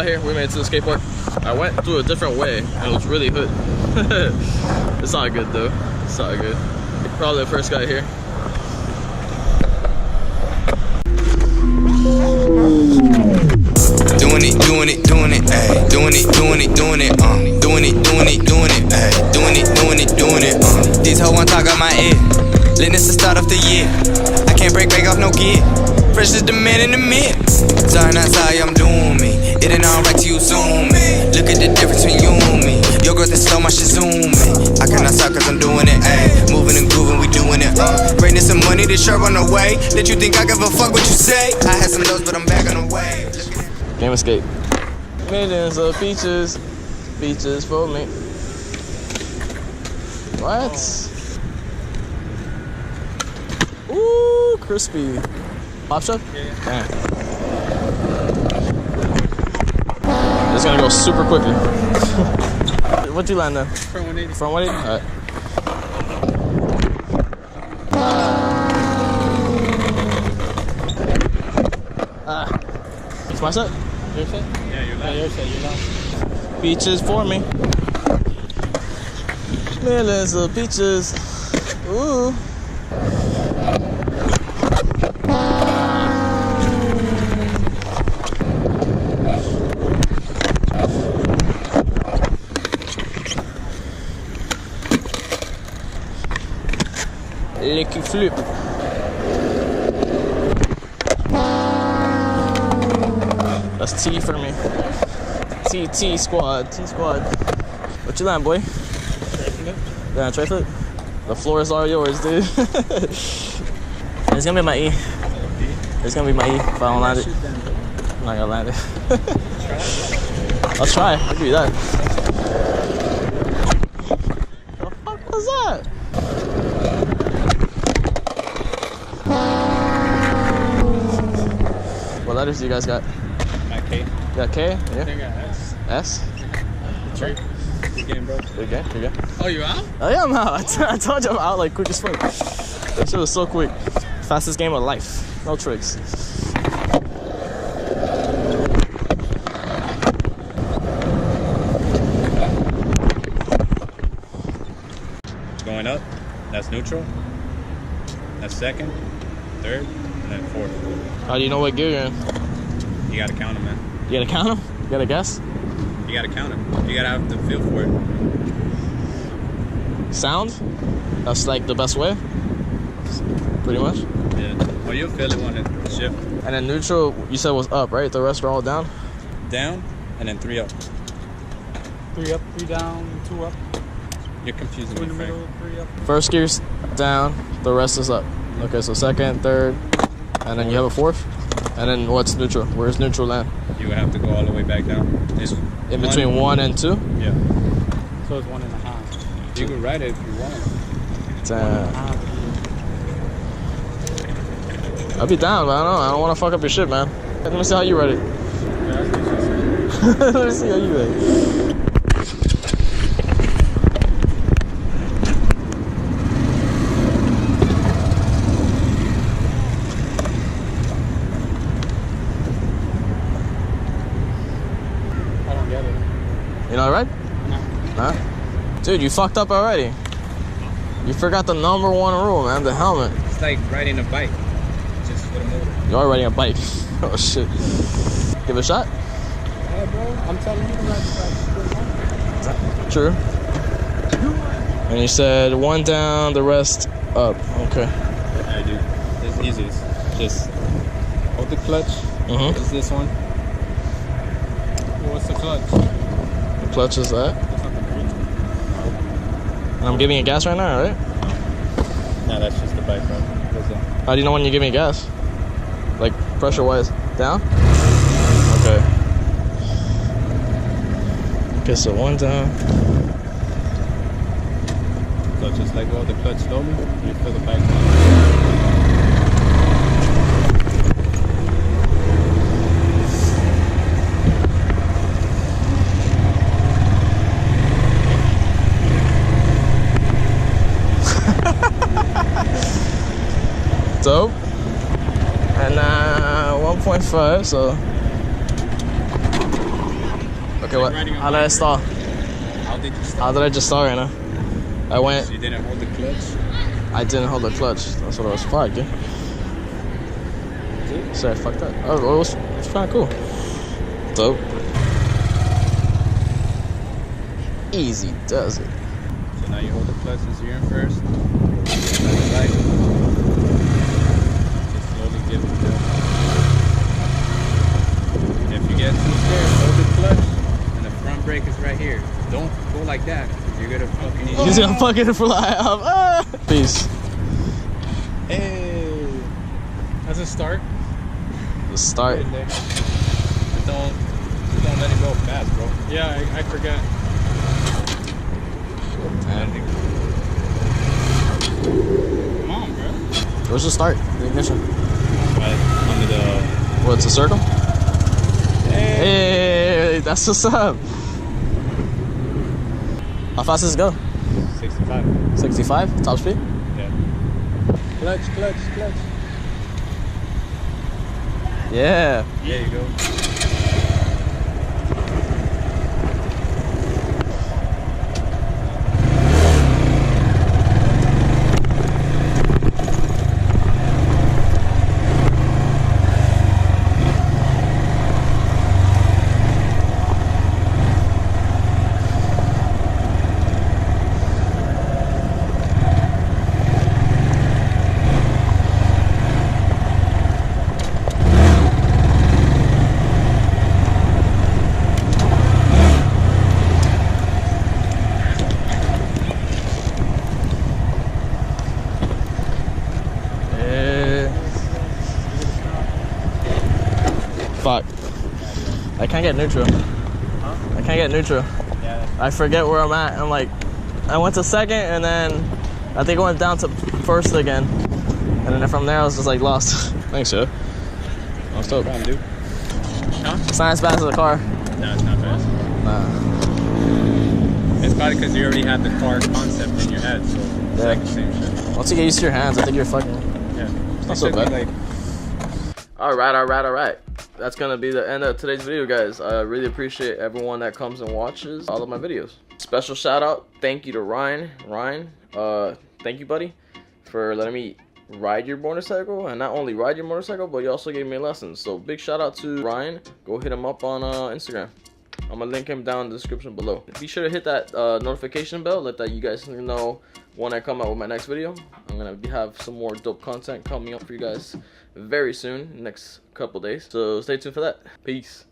got here, we made it to the skate park. I went through a different way and it was really hood. It's not good though. It's not good. Probably the first guy here. Doing it, ayy. Doing it, ayy. Doing it, These hoes want talk out my ear. Letting this the start of the year. I can't break off no gear. Fresh as the man in the mirror. Sorry, not sorry, I'm doing me. It ain't alright till you zoom me. Look at the difference between you and me. Your growth is slow, my shit zoom me. I cannot stop cause I'm doing it, ayy. Moving and grooving, we doing it, Bringing some money, this shirt on the way. Did you think I give a fuck what you say? I had some lows, but I'm back on the way. Game escape. Millions of beaches. Beaches for me. What? Ooh, crispy. Pop shot? Yeah. It's gonna go super quickly. What'd you land on? Front 180. Front 180? Alright. It's my set? Your set? Yeah, you're last. Your set, you're last. Beaches for me. Millions of beaches. Ooh. Licky flip. That's T for me. T squad. T squad. What you land, boy? Yeah, tray flip. The floor is all yours, dude. It's gonna be my E. It's gonna be my E if I don't land it. I'm not gonna land it. I'll try. I'll give you that. The fuck was that? What letters do you guys got? Got K. You got K? Yeah. I think I got S. S? Good game, bro. Good game? Good game. Oh, you out? Oh yeah, I'm out. I told you I'm out like quick as fuck. That shit was so quick. Fastest game of life. No tricks. Going up. That's neutral. That's second, third, and then fourth. How do you know what gear you're in? You gotta count them, man. You gotta count them? You gotta guess? You gotta count them. You gotta have the feel for it. Sound? That's like the best way? Pretty much? Yeah. Well, you'll feel it when it shift. And then neutral, you said was up, right? The rest are all down? Down, and then 3 up. 3 up, 3 down, 2 up. You're confusing 2 in me, the Frank. middle, 3 up. First gear's down, the rest is up. Okay, so second, third, and then you have a fourth? And then what's neutral? Where's neutral land? You would have to go all the way back down. It's In between 1 and 2? Yeah. So it's 1.5. You can ride it if you want. Damn. I'll be down, but I don't want to fuck up your shit, man. Let me see how you ride it. Let me see how you ride it. I don't get it. You know right? No. Huh? Dude, you fucked up already. You forgot the number 1 rule, man, the helmet. It's like riding a bike, just with a motor. You are riding a bike. Oh shit. Give it a shot? Hey, bro, I'm telling you to ride the bike. True. And you said 1 down, the rest up. Okay. I do. It's easy. Just hold the clutch. Mm-hmm. It's this one. What's the clutch? The clutch is that. And I'm giving you gas right now, right? No, that's just the bike, bro. How do you know when you give me gas? Like pressure-wise? Down? Okay. Okay, so 1 down. So just let go of the clutch slowly. You feel the bike. Dope. And 1.5, so Okay, what? How did I stall? How did you start? How did I just stall right now? I went. You didn't hold the clutch? I didn't hold the clutch. That's what I was fucked, yeah. So I fucked up. Oh, it was kind of cool. Dope. Easy does it. So now you hold the clutch as you're in first. Right. Just slowly give it down. And if you get too scared, hold the clutch. And the front brake is right here. Don't go like that. You're gonna fucking eat. He's gonna fucking fly off. Ah! Peace. Hey. That's a start. The start. Right there. Just don't let it go fast, bro. Yeah, I forgot. Come on, bro. Where's the start? The ignition. Right under the. What's a circle? Hey. Hey, that's what's up. How fast does it go? 65. 65? Top speed? Yeah. Clutch, clutch, clutch. Yeah. There you go. Fuck. I can't get neutral. Huh? I can't get neutral. Yeah. I forget where I'm at. I'm like, I went to second and then I think I went down to first again. And then from there I was just like lost. Thanks, yo. What's up? Come on, dude. Huh? It's not as fast as a car. No, it's not fast. Nah. It's probably because you already had the car concept in your head, so it's like the same shit. Once you get used to your hands, I think you're fucking. Yeah. It's not so bad. Like, Alright. That's gonna be the end of today's video, guys. I really appreciate everyone that comes and watches all of my videos. Special shout out, thank you to Ryan. Thank you, buddy, for letting me ride your motorcycle, and not only ride your motorcycle, but you also gave me lessons. So big shout out to Ryan. Go hit him up on Instagram. I'm gonna link him down in the description below. Be sure to hit that notification bell, let that you guys know when I come out with my next video. I'm gonna have some more dope content coming up for you guys very soon, next couple days. So stay tuned for that. Peace.